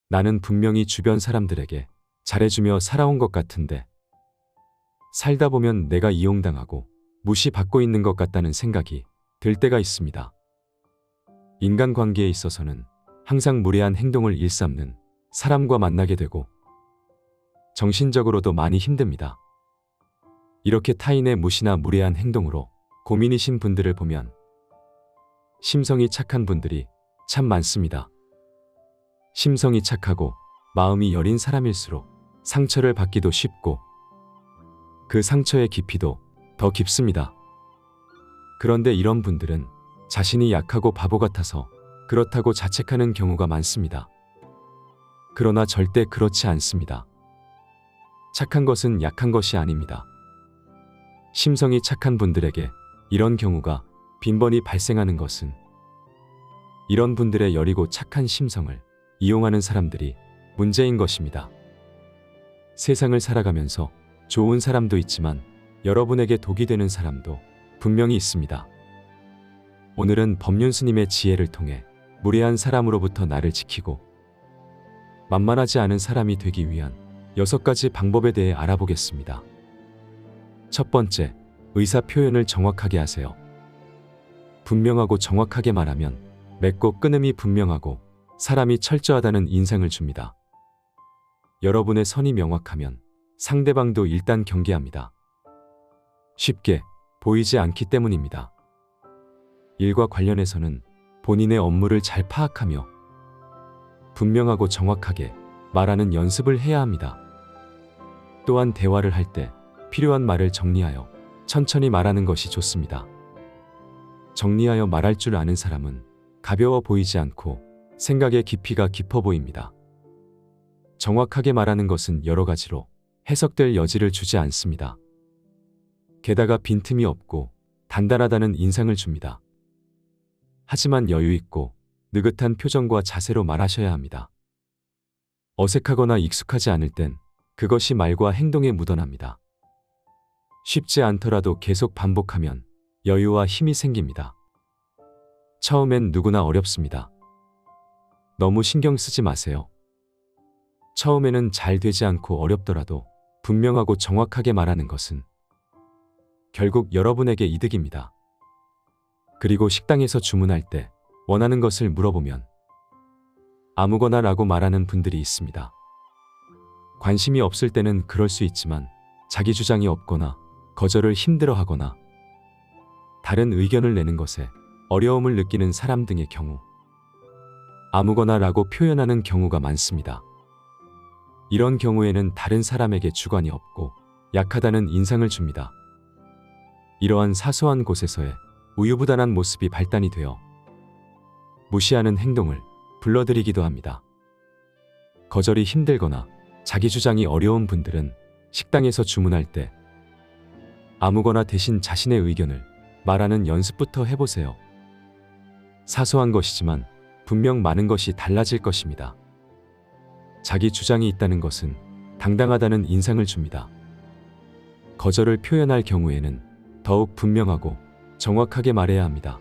나는 분명히 주변 사람들에게 잘해주며 살아온 것 같은데 살다 보면 내가 이용당하고 무시받고 있는 것 같다는 생각이 들 때가 있습니다. 인간관계에 있어서는 항상 무례한 행동을 일삼는 사람과 만나게 되고 정신적으로도 많이 힘듭니다. 이렇게 타인의 무시나 무례한 행동으로 고민이신 분들을 보면 심성이 착한 분들이 참 많습니다. 심성이 착하고 마음이 여린 사람일수록 상처를 받기도 쉽고 그 상처의 깊이도 더 깊습니다. 그런데 이런 분들은 자신이 약하고 바보 같아서 그렇다고 자책하는 경우가 많습니다. 그러나 절대 그렇지 않습니다. 착한 것은 약한 것이 아닙니다. 심성이 착한 분들에게 이런 경우가 빈번히 발생하는 것은 이런 분들의 여리고 착한 심성을 이용하는 사람들이 문제인 것입니다. 세상을 살아가면서 좋은 사람도 있지만 여러분에게 독이 되는 사람도 분명히 있습니다. 오늘은 법륜스님의 지혜를 통해 무례한 사람으로부터 나를 지키고 만만하지 않은 사람이 되기 위한 6가지 방법에 대해 알아보겠습니다. 첫 번째, 의사 표현을 정확하게 하세요. 분명하고 정확하게 말하면 맺고 끊음이 분명하고 사람이 철저하다는 인상을 줍니다. 여러분의 선이 명확하면 상대방도 일단 경계합니다. 쉽게 보이지 않기 때문입니다. 일과 관련해서는 본인의 업무를 잘 파악하며 분명하고 정확하게 말하는 연습을 해야 합니다. 또한 대화를 할 때 필요한 말을 정리하여 천천히 말하는 것이 좋습니다. 정리하여 말할 줄 아는 사람은 가벼워 보이지 않고 생각의 깊이가 깊어 보입니다. 정확하게 말하는 것은 여러 가지로 해석될 여지를 주지 않습니다. 게다가 빈틈이 없고 단단하다는 인상을 줍니다. 하지만 여유 있고 느긋한 표정과 자세로 말하셔야 합니다. 어색하거나 익숙하지 않을 땐 그것이 말과 행동에 묻어납니다. 쉽지 않더라도 계속 반복하면 여유와 힘이 생깁니다. 처음엔 누구나 어렵습니다. 너무 신경 쓰지 마세요. 처음에는 잘 되지 않고 어렵더라도 분명하고 정확하게 말하는 것은 결국 여러분에게 이득입니다. 그리고 식당에서 주문할 때 원하는 것을 물어보면 아무거나 라고 말하는 분들이 있습니다. 관심이 없을 때는 그럴 수 있지만 자기 주장이 없거나 거절을 힘들어하거나 다른 의견을 내는 것에 어려움을 느끼는 사람 등의 경우 아무거나 라고 표현하는 경우가 많습니다. 이런 경우에는 다른 사람에게 주관이 없고 약하다는 인상을 줍니다. 이러한 사소한 곳에서의 우유부단한 모습이 발단이 되어 무시하는 행동을 불러들이기도 합니다. 거절이 힘들거나 자기 주장이 어려운 분들은 식당에서 주문할 때 아무거나 대신 자신의 의견을 말하는 연습부터 해보세요. 사소한 것이지만 분명 많은 것이 달라질 것입니다. 자기 주장이 있다는 것은 당당하다는 인상을 줍니다. 거절을 표현할 경우에는 더욱 분명하고 정확하게 말해야 합니다.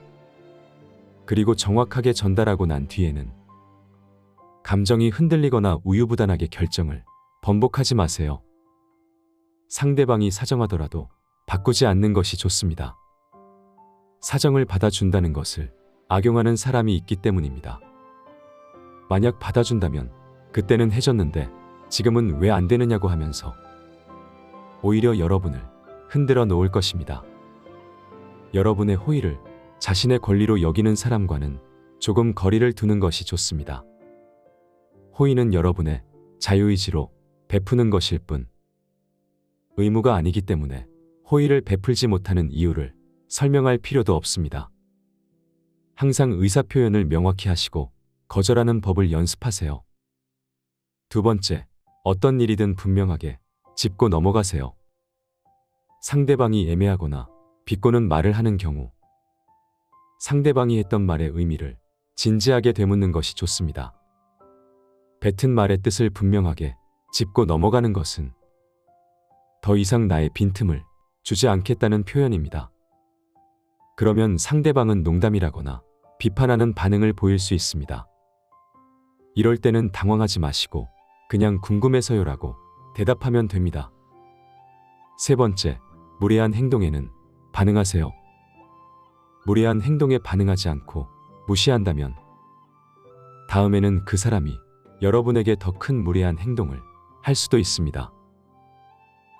그리고 정확하게 전달하고 난 뒤에는 감정이 흔들리거나 우유부단하게 결정을 번복하지 마세요. 상대방이 사정하더라도 바꾸지 않는 것이 좋습니다. 사정을 받아준다는 것을 악용하는 사람이 있기 때문입니다. 만약 받아준다면 그때는 해줬는데 지금은 왜 안 되느냐고 하면서 오히려 여러분을 흔들어 놓을 것입니다. 여러분의 호의를 자신의 권리로 여기는 사람과는 조금 거리를 두는 것이 좋습니다. 호의는 여러분의 자유의지로 베푸는 것일 뿐 의무가 아니기 때문에 호의를 베풀지 못하는 이유를 설명할 필요도 없습니다. 항상 의사표현을 명확히 하시고 거절하는 법을 연습하세요. 두 번째, 어떤 일이든 분명하게 짚고 넘어가세요. 상대방이 애매하거나 비꼬는 말을 하는 경우 상대방이 했던 말의 의미를 진지하게 되묻는 것이 좋습니다. 뱉은 말의 뜻을 분명하게 짚고 넘어가는 것은 더 이상 나의 빈틈을 주지 않겠다는 표현입니다. 그러면 상대방은 농담이라거나 비판하는 반응을 보일 수 있습니다. 이럴 때는 당황하지 마시고 그냥 궁금해서요라고 대답하면 됩니다. 세 번째, 무례한 행동에는 반응하세요. 무례한 행동에 반응하지 않고 무시한다면 다음에는 그 사람이 여러분에게 더 큰 무례한 행동을 할 수도 있습니다.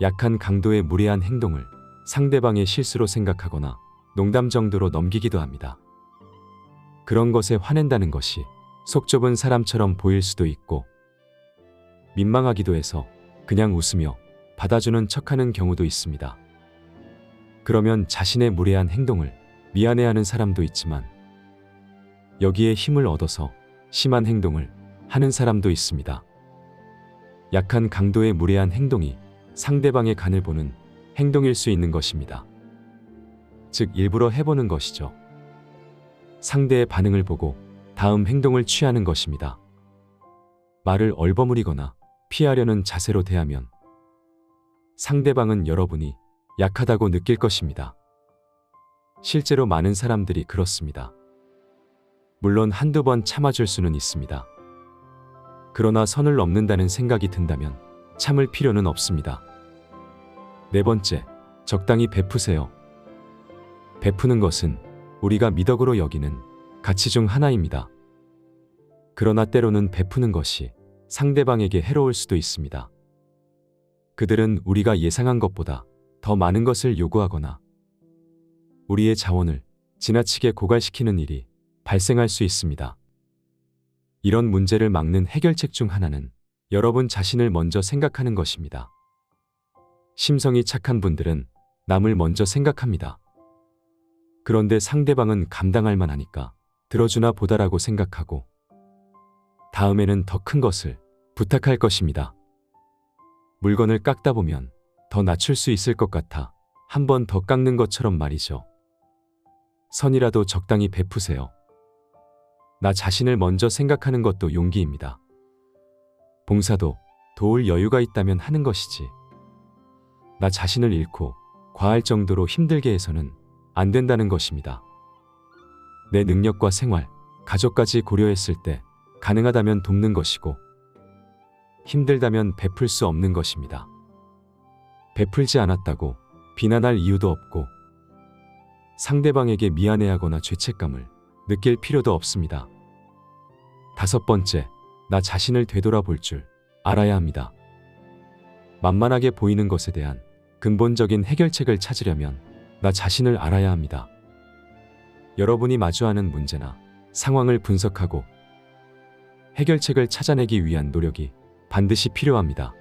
약한 강도의 무례한 행동을 상대방의 실수로 생각하거나 농담 정도로 넘기기도 합니다. 그런 것에 화낸다는 것이 속 좁은 사람처럼 보일 수도 있고 민망하기도 해서 그냥 웃으며 받아주는 척하는 경우도 있습니다. 그러면 자신의 무례한 행동을 미안해하는 사람도 있지만 여기에 힘을 얻어서 심한 행동을 하는 사람도 있습니다. 약한 강도의 무례한 행동이 상대방의 간을 보는 행동일 수 있는 것입니다. 즉 일부러 해보는 것이죠. 상대의 반응을 보고 다음 행동을 취하는 것입니다. 말을 얼버무리거나 피하려는 자세로 대하면 상대방은 여러분이 약하다고 느낄 것입니다. 실제로 많은 사람들이 그렇습니다. 물론 한두 번 참아줄 수는 있습니다. 그러나 선을 넘는다는 생각이 든다면 참을 필요는 없습니다. 네 번째, 적당히 베푸세요. 베푸는 것은 우리가 미덕으로 여기는 가치 중 하나입니다. 그러나 때로는 베푸는 것이 상대방에게 해로울 수도 있습니다. 그들은 우리가 예상한 것보다 더 많은 것을 요구하거나 우리의 자원을 지나치게 고갈시키는 일이 발생할 수 있습니다. 이런 문제를 막는 해결책 중 하나는 여러분 자신을 먼저 생각하는 것입니다. 심성이 착한 분들은 남을 먼저 생각합니다. 그런데 상대방은 감당할 만하니까 들어주나 보다라고 생각하고 다음에는 더 큰 것을 부탁할 것입니다. 물건을 깎다 보면 더 낮출 수 있을 것 같아 한 번 더 깎는 것처럼 말이죠. 선이라도 적당히 베푸세요. 나 자신을 먼저 생각하는 것도 용기입니다. 봉사도 도울 여유가 있다면 하는 것이지. 나 자신을 잃고 과할 정도로 힘들게 해서는 안 된다는 것입니다. 내 능력과 생활, 가족까지 고려했을 때 가능하다면 돕는 것이고 힘들다면 베풀 수 없는 것입니다. 베풀지 않았다고 비난할 이유도 없고 상대방에게 미안해하거나 죄책감을 느낄 필요도 없습니다. 다섯 번째, 나 자신을 되돌아볼 줄 알아야 합니다. 만만하게 보이는 것에 대한 근본적인 해결책을 찾으려면 나 자신을 알아야 합니다. 여러분이 마주하는 문제나 상황을 분석하고 해결책을 찾아내기 위한 노력이 반드시 필요합니다.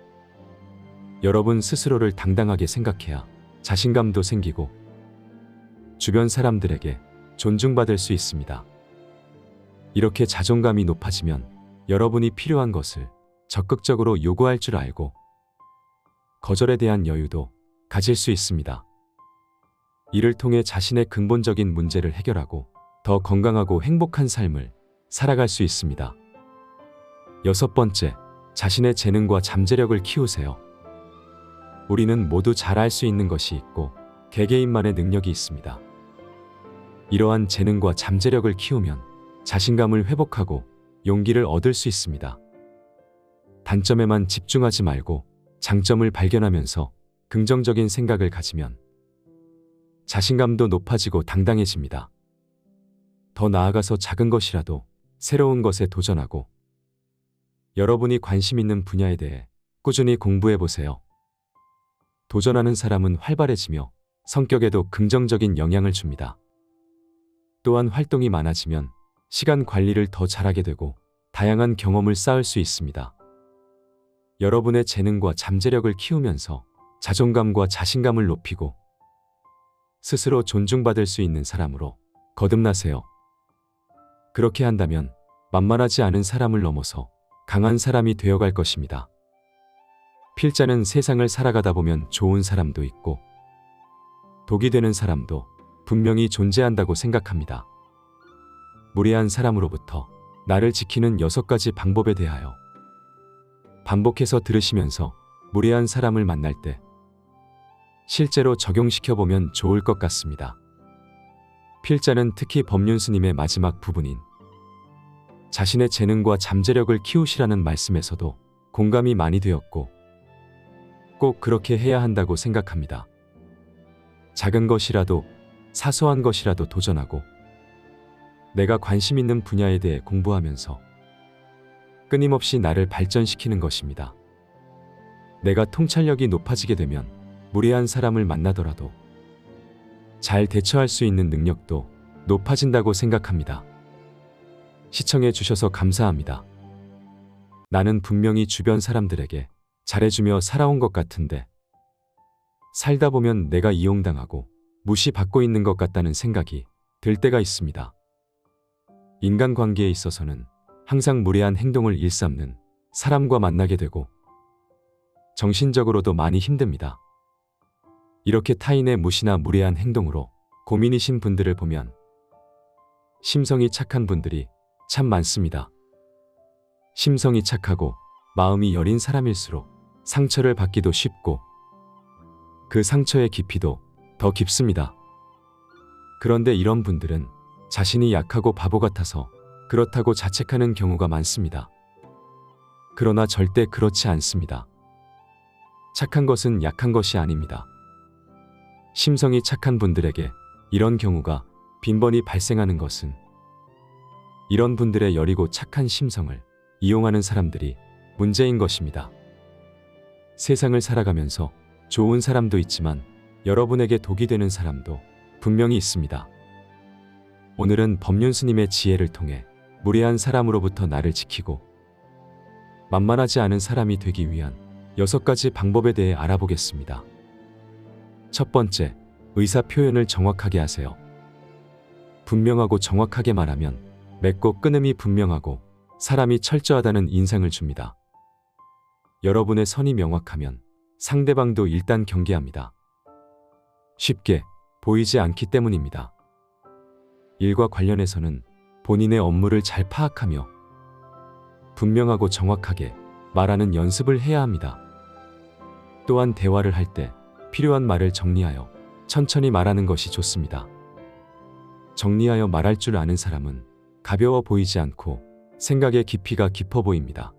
여러분 스스로를 당당하게 생각해야 자신감도 생기고 주변 사람들에게 존중받을 수 있습니다. 이렇게 자존감이 높아지면 여러분이 필요한 것을 적극적으로 요구할 줄 알고 거절에 대한 여유도 가질 수 있습니다. 이를 통해 자신의 근본적인 문제를 해결하고 더 건강하고 행복한 삶을 살아갈 수 있습니다. 여섯 번째, 자신의 재능과 잠재력을 키우세요. 우리는 모두 잘 알 수 있는 것이 있고 개개인만의 능력이 있습니다. 이러한 재능과 잠재력을 키우면 자신감을 회복하고 용기를 얻을 수 있습니다. 단점에만 집중하지 말고 장점을 발견하면서 긍정적인 생각을 가지면 자신감도 높아지고 당당해집니다. 더 나아가서 작은 것이라도 새로운 것에 도전하고 여러분이 관심 있는 분야에 대해 꾸준히 공부해 보세요. 도전하는 사람은 활발해지며 성격에도 긍정적인 영향을 줍니다. 또한 활동이 많아지면 시간 관리를 더 잘하게 되고 다양한 경험을 쌓을 수 있습니다. 여러분의 재능과 잠재력을 키우면서 자존감과 자신감을 높이고 스스로 존중받을 수 있는 사람으로 거듭나세요. 그렇게 한다면 만만하지 않은 사람을 넘어서 강한 사람이 되어갈 것입니다. 필자는 세상을 살아가다 보면 좋은 사람도 있고 독이 되는 사람도 분명히 존재한다고 생각합니다. 무례한 사람으로부터 나를 지키는 6가지 방법에 대하여 반복해서 들으시면서 무례한 사람을 만날 때 실제로 적용시켜보면 좋을 것 같습니다. 필자는 특히 법륜스님의 마지막 부분인 자신의 재능과 잠재력을 키우시라는 말씀에서도 공감이 많이 되었고 꼭 그렇게 해야 한다고 생각합니다. 작은 것이라도 사소한 것이라도 도전하고 내가 관심 있는 분야에 대해 공부하면서 끊임없이 나를 발전시키는 것입니다. 내가 통찰력이 높아지게 되면 무례한 사람을 만나더라도 잘 대처할 수 있는 능력도 높아진다고 생각합니다. 시청해 주셔서 감사합니다. 나는 분명히 주변 사람들에게 잘해주며 살아온 것 같은데 살다 보면 내가 이용당하고 무시받고 있는 것 같다는 생각이 들 때가 있습니다. 인간관계에 있어서는 항상 무례한 행동을 일삼는 사람과 만나게 되고 정신적으로도 많이 힘듭니다. 이렇게 타인의 무시나 무례한 행동으로 고민이신 분들을 보면 심성이 착한 분들이 참 많습니다. 심성이 착하고 마음이 여린 사람일수록 상처를 받기도 쉽고 그 상처의 깊이도 더 깊습니다. 그런데 이런 분들은 자신이 약하고 바보 같아서 그렇다고 자책하는 경우가 많습니다. 그러나 절대 그렇지 않습니다. 착한 것은 약한 것이 아닙니다. 심성이 착한 분들에게 이런 경우가 빈번히 발생하는 것은 이런 분들의 여리고 착한 심성을 이용하는 사람들이 문제인 것입니다. 세상을 살아가면서 좋은 사람도 있지만 여러분에게 독이 되는 사람도 분명히 있습니다. 오늘은 법륜스님의 지혜를 통해 무례한 사람으로부터 나를 지키고 만만하지 않은 사람이 되기 위한 6가지 방법에 대해 알아보겠습니다. 첫 번째, 의사 표현을 정확하게 하세요. 분명하고 정확하게 말하면 맺고 끊음이 분명하고 사람이 철저하다는 인상을 줍니다. 여러분의 선이 명확하면 상대방도 일단 경계합니다. 쉽게 보이지 않기 때문입니다. 일과 관련해서는 본인의 업무를 잘 파악하며 분명하고 정확하게 말하는 연습을 해야 합니다. 또한 대화를 할 때 필요한 말을 정리하여 천천히 말하는 것이 좋습니다. 정리하여 말할 줄 아는 사람은 가벼워 보이지 않고 생각의 깊이가 깊어 보입니다.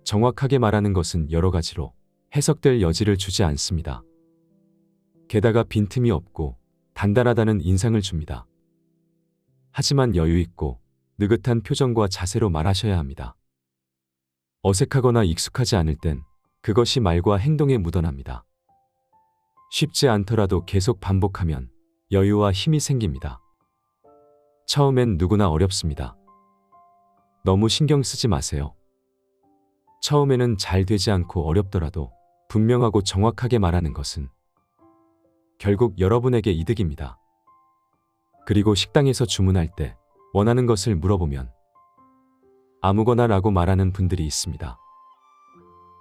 정확하게 말하는 것은 여러 가지로 해석될 여지를 주지 않습니다. 게다가 빈틈이 없고 단단하다는 인상을 줍니다. 하지만 여유 있고 느긋한 표정과 자세로 말하셔야 합니다. 어색하거나 익숙하지 않을 땐 그것이 말과 행동에 묻어납니다. 쉽지 않더라도 계속 반복하면 여유와 힘이 생깁니다. 처음엔 누구나 어렵습니다. 너무 신경 쓰지 마세요. 처음에는 잘 되지 않고 어렵더라도 분명하고 정확하게 말하는 것은 결국 여러분에게 이득입니다. 그리고 식당에서 주문할 때 원하는 것을 물어보면 아무거나 라고 말하는 분들이 있습니다.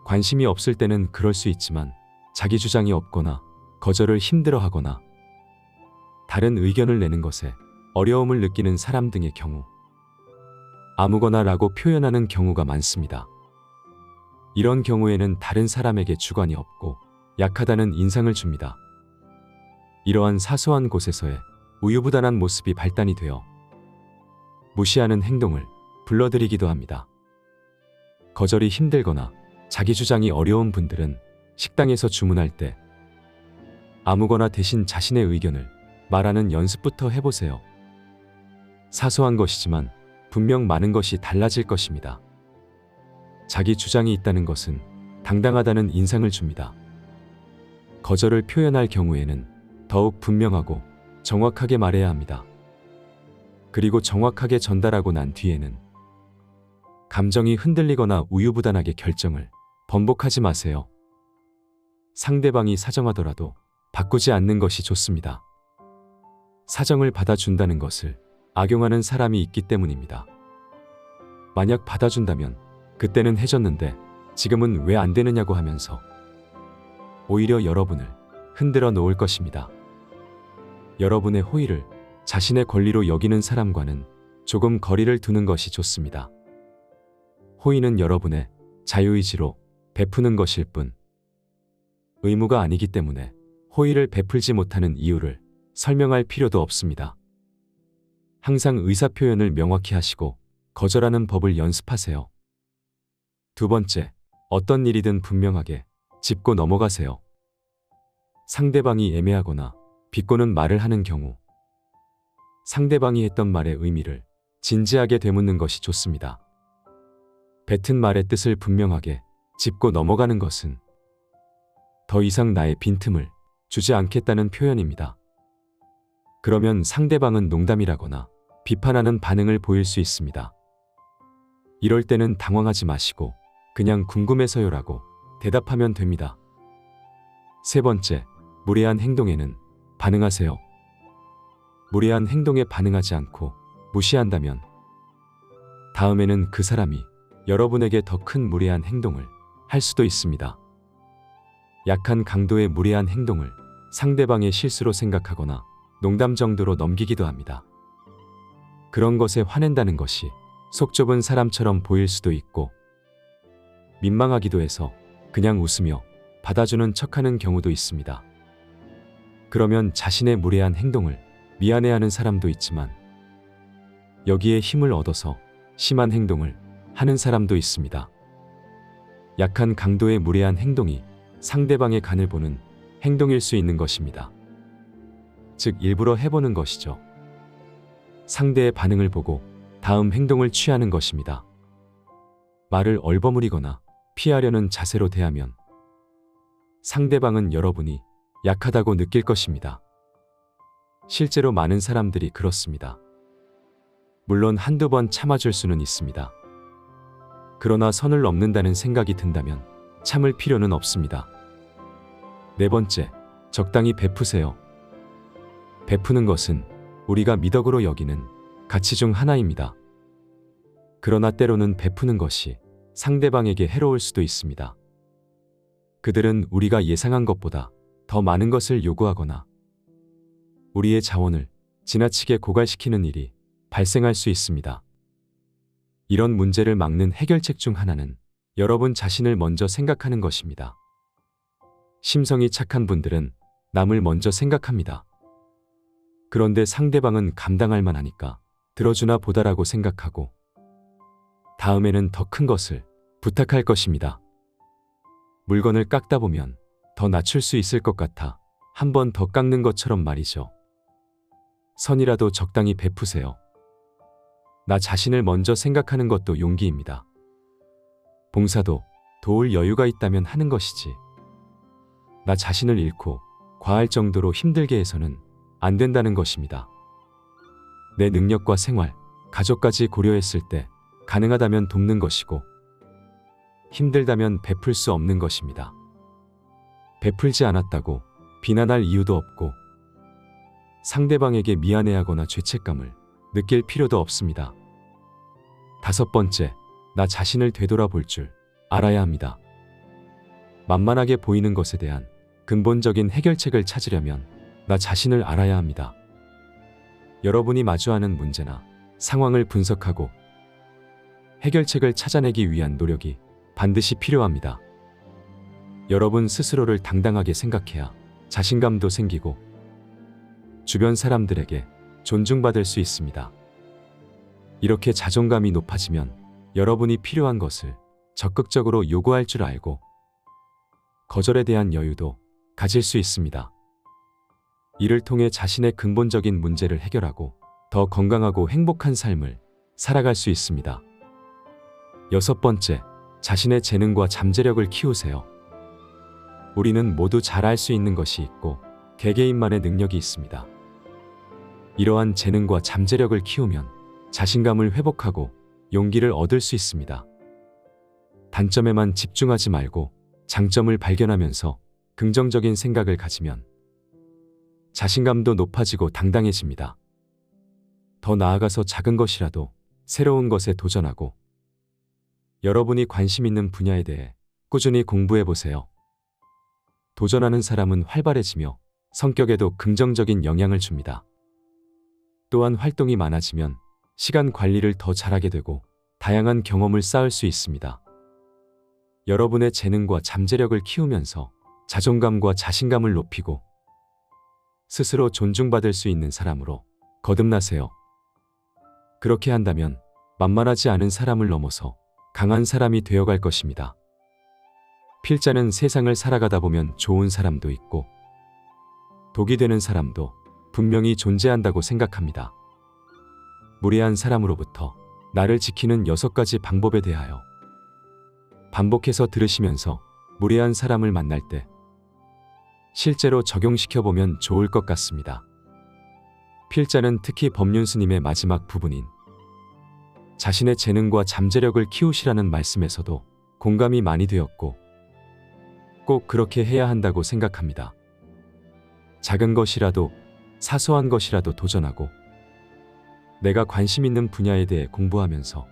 관심이 없을 때는 그럴 수 있지만 자기 주장이 없거나 거절을 힘들어하거나 다른 의견을 내는 것에 어려움을 느끼는 사람 등의 경우 아무거나 라고 표현하는 경우가 많습니다. 이런 경우에는 다른 사람에게 주관이 없고 약하다는 인상을 줍니다. 이러한 사소한 곳에서의 우유부단한 모습이 발단이 되어 무시하는 행동을 불러들이기도 합니다. 거절이 힘들거나 자기 주장이 어려운 분들은 식당에서 주문할 때 아무거나 대신 자신의 의견을 말하는 연습부터 해보세요. 사소한 것이지만 분명 많은 것이 달라질 것입니다. 자기 주장이 있다는 것은 당당하다는 인상을 줍니다. 거절을 표현할 경우에는 더욱 분명하고 정확하게 말해야 합니다. 그리고 정확하게 전달하고 난 뒤에는 감정이 흔들리거나 우유부단하게 결정을 번복하지 마세요. 상대방이 사정하더라도 바꾸지 않는 것이 좋습니다. 사정을 받아준다는 것을 악용하는 사람이 있기 때문입니다. 만약 받아준다면 그때는 해줬는데 지금은 왜 안 되느냐고 하면서 오히려 여러분을 흔들어 놓을 것입니다. 여러분의 호의를 자신의 권리로 여기는 사람과는 조금 거리를 두는 것이 좋습니다. 호의는 여러분의 자유의지로 베푸는 것일 뿐 의무가 아니기 때문에 호의를 베풀지 못하는 이유를 설명할 필요도 없습니다. 항상 의사표현을 명확히 하시고 거절하는 법을 연습하세요. 두 번째, 어떤 일이든 분명하게 짚고 넘어가세요. 상대방이 애매하거나 비꼬는 말을 하는 경우 상대방이 했던 말의 의미를 진지하게 되묻는 것이 좋습니다. 뱉은 말의 뜻을 분명하게 짚고 넘어가는 것은 더 이상 나의 빈틈을 주지 않겠다는 표현입니다. 그러면 상대방은 농담이라거나 비판하는 반응을 보일 수 있습니다. 이럴 때는 당황하지 마시고 그냥 궁금해서요라고 대답하면 됩니다. 세 번째, 무례한 행동에는 반응하세요. 무례한 행동에 반응하지 않고 무시한다면 다음에는 그 사람이 여러분에게 더 큰 무례한 행동을 할 수도 있습니다. 약한 강도의 무례한 행동을 상대방의 실수로 생각하거나 농담 정도로 넘기기도 합니다. 그런 것에 화낸다는 것이 속 좁은 사람처럼 보일 수도 있고 민망하기도 해서 그냥 웃으며 받아주는 척하는 경우도 있습니다. 그러면 자신의 무례한 행동을 미안해하는 사람도 있지만 여기에 힘을 얻어서 심한 행동을 하는 사람도 있습니다. 약한 강도의 무례한 행동이 상대방의 간을 보는 행동일 수 있는 것입니다. 즉 일부러 해보는 것이죠. 상대의 반응을 보고 다음 행동을 취하는 것입니다. 말을 얼버무리거나 피하려는 자세로 대하면 상대방은 여러분이 약하다고 느낄 것입니다. 실제로 많은 사람들이 그렇습니다. 물론 한두 번 참아줄 수는 있습니다. 그러나 선을 넘는다는 생각이 든다면 참을 필요는 없습니다. 네 번째, 적당히 베푸세요. 베푸는 것은 우리가 미덕으로 여기는 가치 중 하나입니다. 그러나 때로는 베푸는 것이 상대방에게 해로울 수도 있습니다. 그들은 우리가 예상한 것보다 더 많은 것을 요구하거나 우리의 자원을 지나치게 고갈시키는 일이 발생할 수 있습니다. 이런 문제를 막는 해결책 중 하나는 여러분 자신을 먼저 생각하는 것입니다. 심성이 착한 분들은 남을 먼저 생각합니다. 그런데 상대방은 감당할 만하니까 들어주나 보다라고 생각하고 다음에는 더 큰 것을 부탁할 것입니다. 물건을 깎다 보면 더 낮출 수 있을 것 같아 한 번 더 깎는 것처럼 말이죠. 선이라도 적당히 베푸세요. 나 자신을 먼저 생각하는 것도 용기입니다. 봉사도 도울 여유가 있다면 하는 것이지. 나 자신을 잃고 과할 정도로 힘들게 해서는 안 된다는 것입니다. 내 능력과 생활, 가족까지 고려했을 때 가능하다면 돕는 것이고 힘들다면 베풀 수 없는 것입니다. 베풀지 않았다고 비난할 이유도 없고 상대방에게 미안해하거나 죄책감을 느낄 필요도 없습니다. 다섯 번째, 나 자신을 되돌아볼 줄 알아야 합니다. 만만하게 보이는 것에 대한 근본적인 해결책을 찾으려면 나 자신을 알아야 합니다. 여러분이 마주하는 문제나 상황을 분석하고 해결책을 찾아내기 위한 노력이 반드시 필요합니다. 여러분 스스로를 당당하게 생각해야 자신감도 생기고 주변 사람들에게 존중받을 수 있습니다. 이렇게 자존감이 높아지면 여러분이 필요한 것을 적극적으로 요구할 줄 알고 거절에 대한 여유도 가질 수 있습니다. 이를 통해 자신의 근본적인 문제를 해결하고 더 건강하고 행복한 삶을 살아갈 수 있습니다. 여섯 번째, 자신의 재능과 잠재력을 키우세요. 우리는 모두 잘 알 수 있는 것이 있고 개개인만의 능력이 있습니다. 이러한 재능과 잠재력을 키우면 자신감을 회복하고 용기를 얻을 수 있습니다. 단점에만 집중하지 말고 장점을 발견하면서 긍정적인 생각을 가지면 자신감도 높아지고 당당해집니다. 더 나아가서 작은 것이라도 새로운 것에 도전하고 여러분이 관심 있는 분야에 대해 꾸준히 공부해 보세요. 도전하는 사람은 활발해지며 성격에도 긍정적인 영향을 줍니다. 또한 활동이 많아지면 시간 관리를 더 잘하게 되고 다양한 경험을 쌓을 수 있습니다. 여러분의 재능과 잠재력을 키우면서 자존감과 자신감을 높이고 스스로 존중받을 수 있는 사람으로 거듭나세요. 그렇게 한다면 만만하지 않은 사람을 넘어서 강한 사람이 되어갈 것입니다. 필자는 세상을 살아가다 보면 좋은 사람도 있고 독이 되는 사람도 분명히 존재한다고 생각합니다. 무례한 사람으로부터 나를 지키는 6가지 방법에 대하여 반복해서 들으시면서 무례한 사람을 만날 때 실제로 적용시켜보면 좋을 것 같습니다. 필자는 특히 법륜스님의 마지막 부분인 자신의 재능과 잠재력을 키우시라는 말씀에서도 공감이 많이 되었고 꼭 그렇게 해야 한다고 생각합니다. 작은 것이라도 사소한 것이라도 도전하고 내가 관심 있는 분야에 대해 공부하면서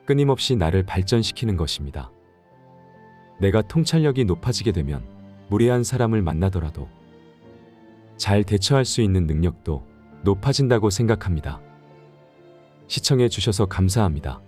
끊임없이 나를 발전시키는 것입니다. 내가 통찰력이 높아지게 되면 무례한 사람을 만나더라도 잘 대처할 수 있는 능력도 높아진다고 생각합니다. 시청해 주셔서 감사합니다.